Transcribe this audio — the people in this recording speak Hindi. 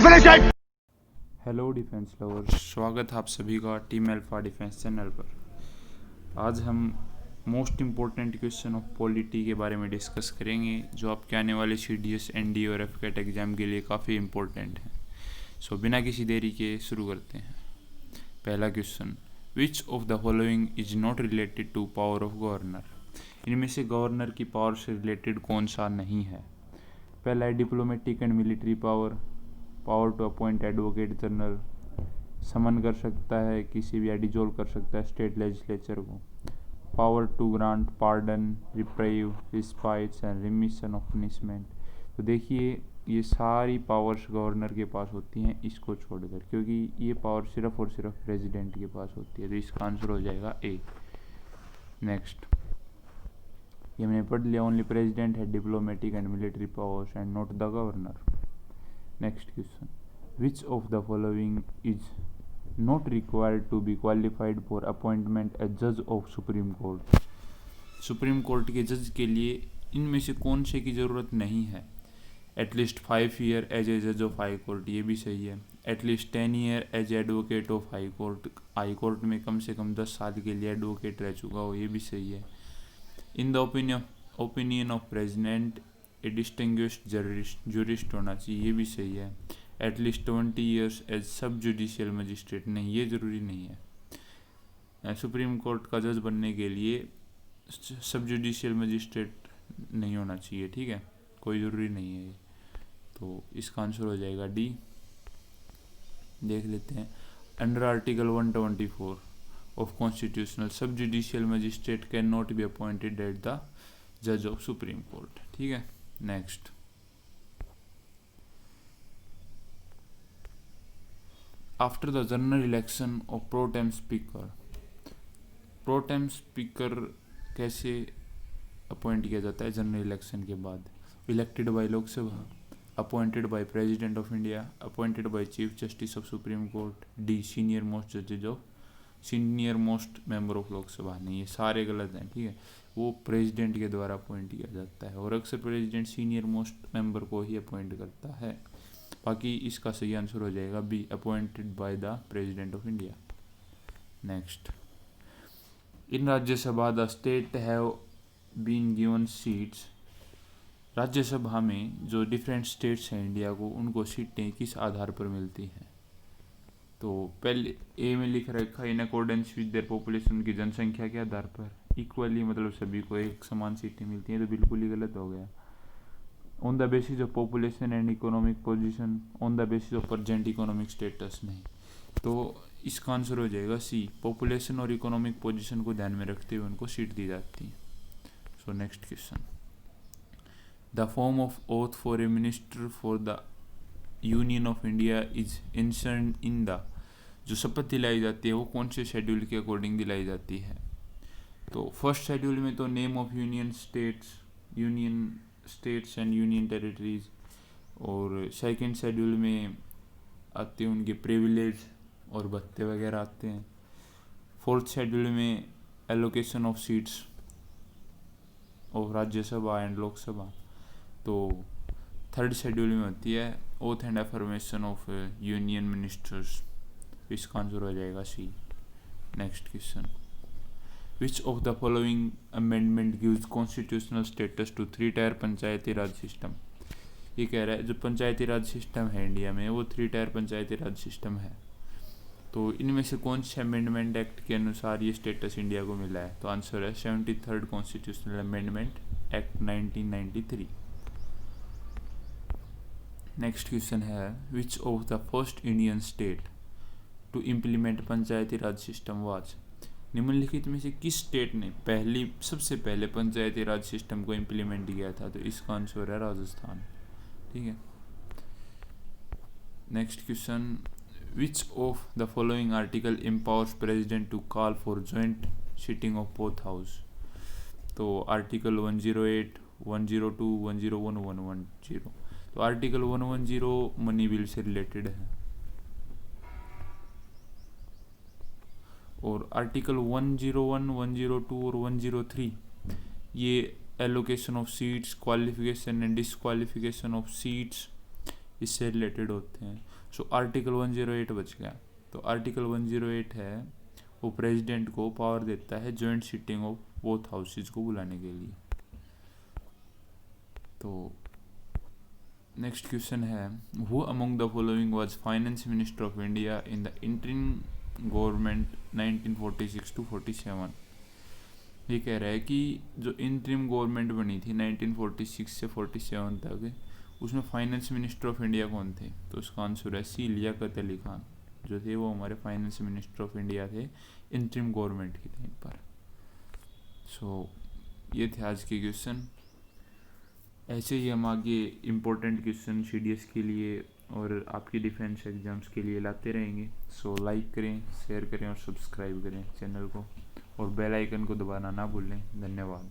finish it? Hello defence lovers, स्वागत है आप सभी का टीम अल्फा डिफेंस चैनल पर। आज हम most important question of polity के बारे में डिस्कस करेंगे, जो आपके आने वाले CDS, ND और FCAT एग्ज़ाम के लिए काफ़ी इम्पोर्टेंट है। सो बिना किसी देरी के शुरू करते हैं। पहला question, which of the following is not related to power of governor? इनमें से गवर्नर की पावर से रिलेटेड कौन सा नहीं है? पहला है diplomatic and military power, power to appoint advocate general, summon कर सकता है किसी भी या डिजोल्व कर सकता है स्टेट लेजिस्लेचर को, power to grant pardon, reprieve, respites and remission of punishment. तो देखिए ये सारी पावर्स गवर्नर के पास होती हैं, इसको छोड़कर, क्योंकि ये पावर सिर्फ और सिर्फ प्रेसिडेंट के पास होती है। तो इसका आंसर हो जाएगा ए। नेक्स्ट, ये मैंने पढ़ लिया, ओनली प्रेसिडेंट है diplomatic and military powers and not the governor. Next question, which of the following is not required to be qualified for appointment as judge of Supreme Court? Supreme court के जज के लिए इनमें से कौन से की ज़रूरत नहीं है? एटलीस्ट 5 ईयर एज ए जज ऑफ हाई कोर्ट, ये भी सही है। At least 10 year as advocate of high court, high court में कम से कम 10 साल के लिए एडवोकेट रह चुका हो, ये भी सही है। In the opinion of president A distinguished jurist होना चाहिए, ये भी सही है। एटलीस्ट 20 ईयर्स एज सब जुडिशियल मजिस्ट्रेट, नहीं ये ज़रूरी नहीं है। सुप्रीम कोर्ट का जज बनने के लिए सब जुडिशियल मजिस्ट्रेट नहीं होना चाहिए, ठीक है, कोई ज़रूरी नहीं है ये। तो इसका आंसर हो जाएगा डी। देख लेते हैं, under article 124 of constitutional, sub judicial magistrate can not be appointed at the जज ऑफ सुप्रीम कोर्ट, ठीक है। Next, after the general election of pro tem speaker कैसे अपॉइंट किया जाता है जनरल इलेक्शन के बाद? Elected by Lok Sabha, appointed by president of India, appointed by chief justice of supreme court, D senior most member of Lok Sabha. नहीं, ये सारे गलत हैं, ठीक है। वो प्रेसिडेंट के द्वारा अपॉइंट किया जाता है, और अक्सर प्रेसिडेंट सीनियर मोस्ट मेंबर को ही अपॉइंट करता है। बाकी इसका सही आंसर हो जाएगा B, appointed by the president of India. Next, in Rajya Sabha the state have been given seats, Rajya Sabha में जो डिफरेंट स्टेट्स हैं इंडिया को, उनको सीटें किस आधार पर मिलती हैं? तो पहले ए में लिख रखा है in accordance with their population, उनकी जनसंख्या के आधार पर इक्वली, मतलब सभी को एक समान सीटें मिलती हैं, तो बिल्कुल ही गलत हो गया। On the basis of population and economic position, on the basis of present economic status, नहीं। तो इसका आंसर हो जाएगा सी, पॉपुलेशन और इकोनॉमिक पोजीशन को ध्यान में रखते हुए उनको सीट दी जाती है। So next question, the form of oath for a minister for the union of India is inserted in the, जो शपथ दिलाई जाती है वो कौन से शेड्यूल के अकॉर्डिंग दिलाई जाती है? तो फर्स्ट शेड्यूल में तो name of union states and union territories, और सेकंड शेड्यूल में आते हैं उनके प्रिविलेज और भत्ते वगैरह आते हैं। फोर्थ शेड्यूल में allocation of seats of Rajya Sabha and Lok Sabha. तो थर्ड शेड्यूल में होती है oath and affirmation of union ministers, इसका आंसर हो जाएगा C. Next question, which of the following amendment gives constitutional status to 3 tier panchayati raj system? ये कह रहा है जो पंचायती राज सिस्टम है इंडिया में, वो 3 टायर पंचायती राज सिस्टम है। तो इनमें से कौन से अमेंडमेंट एक्ट के अनुसार ये स्टेटस इंडिया को मिला है? तो आंसर है 73rd constitutional amendment act 1993। Next question है, which of the first Indian state to implement panchayati raj system was? निम्नलिखित में से किस स्टेट ने सबसे पहले पंचायती राज सिस्टम को इम्प्लीमेंट किया था? तो इसका आंसर है राजस्थान, ठीक है। Next question, which of the following article empowers president to call for joint sitting of both house? तो आर्टिकल 108, 102, 101, 110। तो आर्टिकल 110 मनी बिल से रिलेटेड है, और आर्टिकल 101, 102 और 103 ये allocation of seats, qualification and disqualification of seats, इससे रिलेटेड होते हैं। सो आर्टिकल 108 बच गया। तो आर्टिकल 108 है वो प्रेसिडेंट को पावर देता है joint sitting of both houses को बुलाने के लिए। तो नेक्स्ट क्वेश्चन है, who among the following was finance minister of India in the interim government 1946 to 47। ये कह रहा है कि जो इंटरिम गवर्नमेंट बनी थी 1946 से 47 तक, उसमें फाइनेंस मिनिस्टर ऑफ इंडिया कौन थे? तो उसका आंसर है सी लियाकत अली खान, जो थे वो हमारे फाइनेंस मिनिस्टर ऑफ इंडिया थे इंटरिम गवर्नमेंट के टाइम पर। सो ये थे आज के क्वेश्चन। ऐसे ही हम आगे इम्पोर्टेंट क्वेश्चन CDS के लिए और आपके डिफेंस एग्जाम्स के लिए लाते रहेंगे। सो लाइक करें, शेयर करें और सब्सक्राइब करें चैनल को, और बेल आइकन को दबाना ना भूलें। धन्यवाद।